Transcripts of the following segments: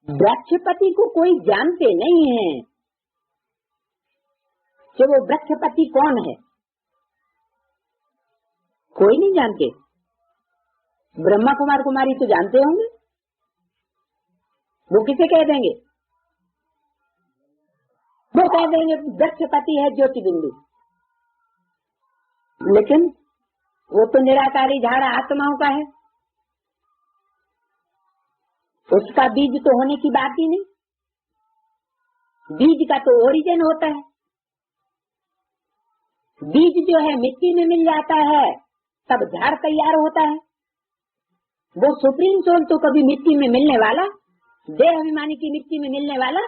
वृक्षपति को कोई जानते नहीं है कि वो वृक्षपति कौन है, कोई नहीं जानते। ब्रह्मा कुमार कुमारी तो जानते होंगे, वो किसे कह देंगे? वो कह देंगे वृक्षपति है ज्योति बिंदु, लेकिन वो तो निराकारी झाड़ आत्माओं का है, उसका बीज तो होने की बात ही नहीं। बीज का तो ओरिजिन होता है, बीज जो है मिट्टी में मिल जाता है तब झाड़ तैयार होता है। वो सुप्रीम सोल तो कभी मिट्टी में मिलने वाला, देह अभिमानी की मिट्टी में मिलने वाला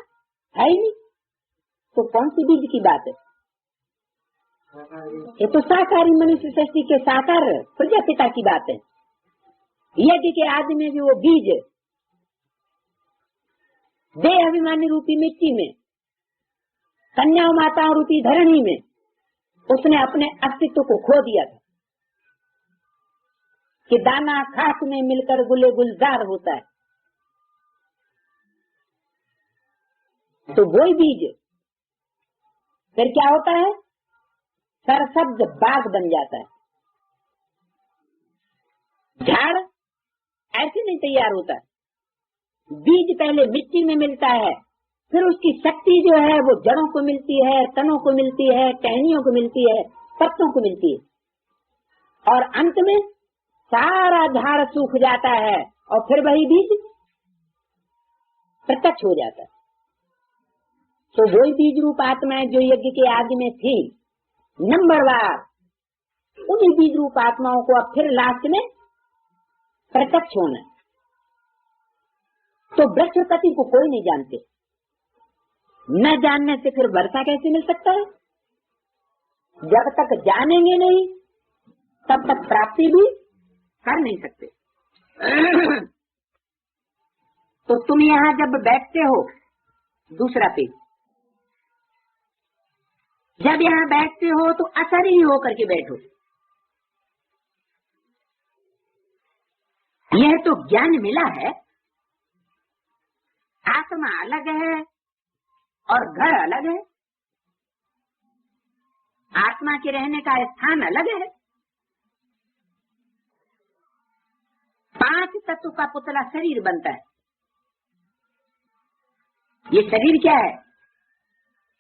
है ही नहीं, तो कौन सी बीज की बात है? ये तो साकारी मनुष्य सृष्टि के साकार प्रजापिता की बात है। यज्ञ के आदि में भी वो बीज देह अभिमानी रूपी मिट्टी में, कन्या माताओं रूपी धरणी में उसने अपने अस्तित्व को खो दिया था कि दाना खास में मिलकर गुले गुलजार होता है। तो वही बीज फिर क्या होता है? सरसब्ज बाग बन जाता है। झाड़ ऐसे नहीं तैयार होता है, बीज पहले मिट्टी में मिलता है, फिर उसकी शक्ति जो है वो जड़ों को मिलती है, तनों को मिलती है, टहनियों को मिलती है, पत्तों को मिलती है, और अंत में सारा झाड़ सूख जाता है और फिर वही बीज प्रत्यक्ष हो जाता है। तो वही बीज रूप आत्माएं जो यज्ञ के आदि में थी, नंबरवार उन्हीं बीज रूप आत्माओं को अब फिर लास्ट में प्रत्यक्ष होना है। तो वृक्षपति को कोई नहीं जानते, न जानने से फिर वर्षा कैसे मिल सकता है? जब तक जानेंगे नहीं तब तक प्राप्ति भी कर नहीं सकते। तो तुम यहाँ जब बैठते हो, दूसरा पेज, जब यहाँ बैठते हो तो असर ही होकर के बैठो। यह तो ज्ञान मिला है, आत्मा अलग है और घर अलग है, आत्मा के रहने का स्थान अलग है। 5 तत्व का पुतला शरीर बनता है। ये शरीर क्या है?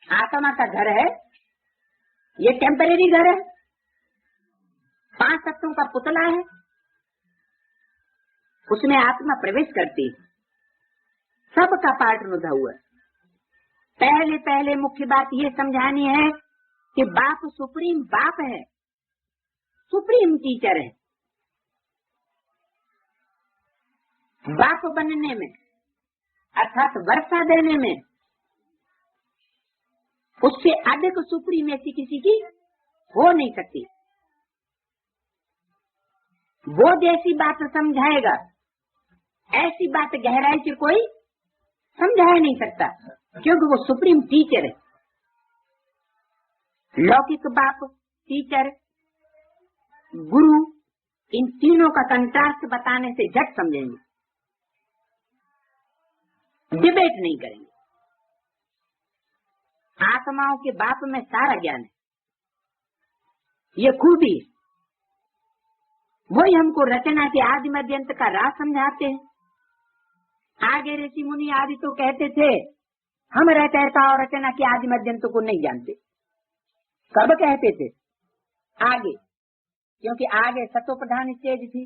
आत्मा का घर है, ये टेम्परेरी घर है। 5 तत्वों का पुतला है, उसमें आत्मा प्रवेश करती है, सबका पार्ट नुधा हुआ है। पहले मुख्य बात ये समझानी है कि बाप सुप्रीम बाप है, सुप्रीम टीचर है। बाप बनने में अर्थात वर्षा देने में उससे अधिक सुप्रीमेसी किसी की हो नहीं सकती। वो जैसी बात समझाएगा ऐसी बात गहराई से कोई समझा नहीं सकता, क्योंकि वो सुप्रीम टीचर है। लौकिक बाप, टीचर, गुरु, इन तीनों का कंट्रास्ट बताने से झट समझेंगे, डिबेट नहीं करेंगे। आत्माओं के बाप में सारा ज्ञान है, ये खूबी है। वही हमको रचना के आदि मध्य अंत का राज समझाते हैं। आगे ऋषि मुनि आदि तो कहते थे हम रचयिता और रचना के आदि मध्य अंत को नहीं जानते। कब कहते थे? आगे, क्योंकि आगे सतो प्रधान स्टेज थी,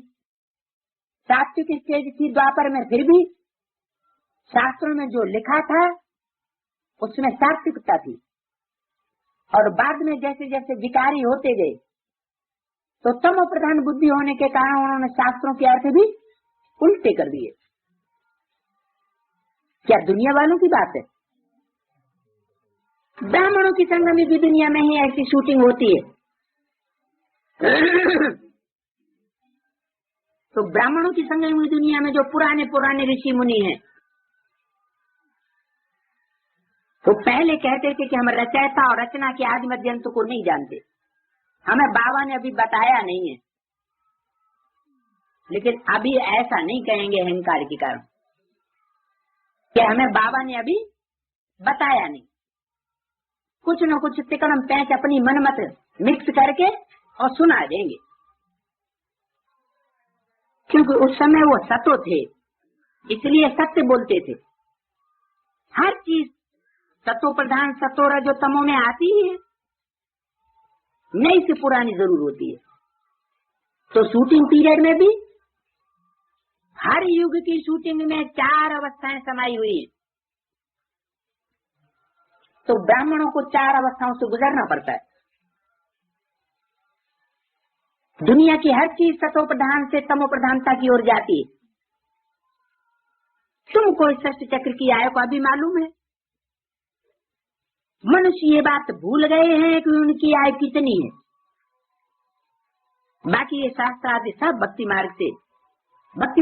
सात्विक स्टेज थी द्वापर में, फिर भी शास्त्रों में जो लिखा था उसमें सात्विकता थी। और बाद में जैसे जैसे विकारी होते गए तो तमो प्रधान बुद्धि होने के कारण उन्होंने शास्त्रों के अर्थ भी उल्टे कर दिए। क्या दुनिया वालों की बात है? ब्राह्मणों की संगमी भी दुनिया में ही ऐसी शूटिंग होती है। तो ब्राह्मणों की संगमी दुनिया में जो पुराने पुराने ऋषि मुनि हैं, वो पहले कहते थे कि हम रचयिता और रचना के आदि मध्य अंत को नहीं जानते। हमें बाबा ने अभी बताया नहीं है, लेकिन अभी ऐसा नहीं कहेंगे अहंकार के कारण। कि हमें बाबा ने अभी बताया नहीं, कुछ न कुछ तिकड़म पैंच अपनी मनमत मिक्स करके और सुना देंगे, क्योंकि उस समय वो सतो थे, इसलिए सत्य बोलते थे। हर चीज सतो प्रधान सतो रजो तमो में आती ही है, नई से पुरानी जरूर होती है। तो शूटिंग पीरियड में भी हर युग की शूटिंग में 4 अवस्थाएं समाई हुई है। तो ब्राह्मणों को 4 अवस्थाओं से गुजरना पड़ता है। दुनिया की हर चीज सतो प्रधान से तमो प्रधानता की ओर जाती है। तुमको इस षष्ठ चक्र की आयु का भी मालूम है। मनुष्य ये बात भूल गए हैं कि उनकी आयु कितनी है। बाकी ये शास्त्र आदि सब भक्ति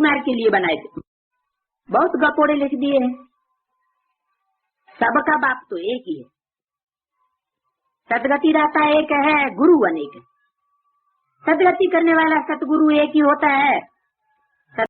मार्ग के लिए बनाए थे। बहुत गपोड़े लिख दिए हैं। सबका बाप तो एक ही है, सदगति दाता एक है, गुरु अनेक है। सदगति करने वाला सतगुरु एक ही होता है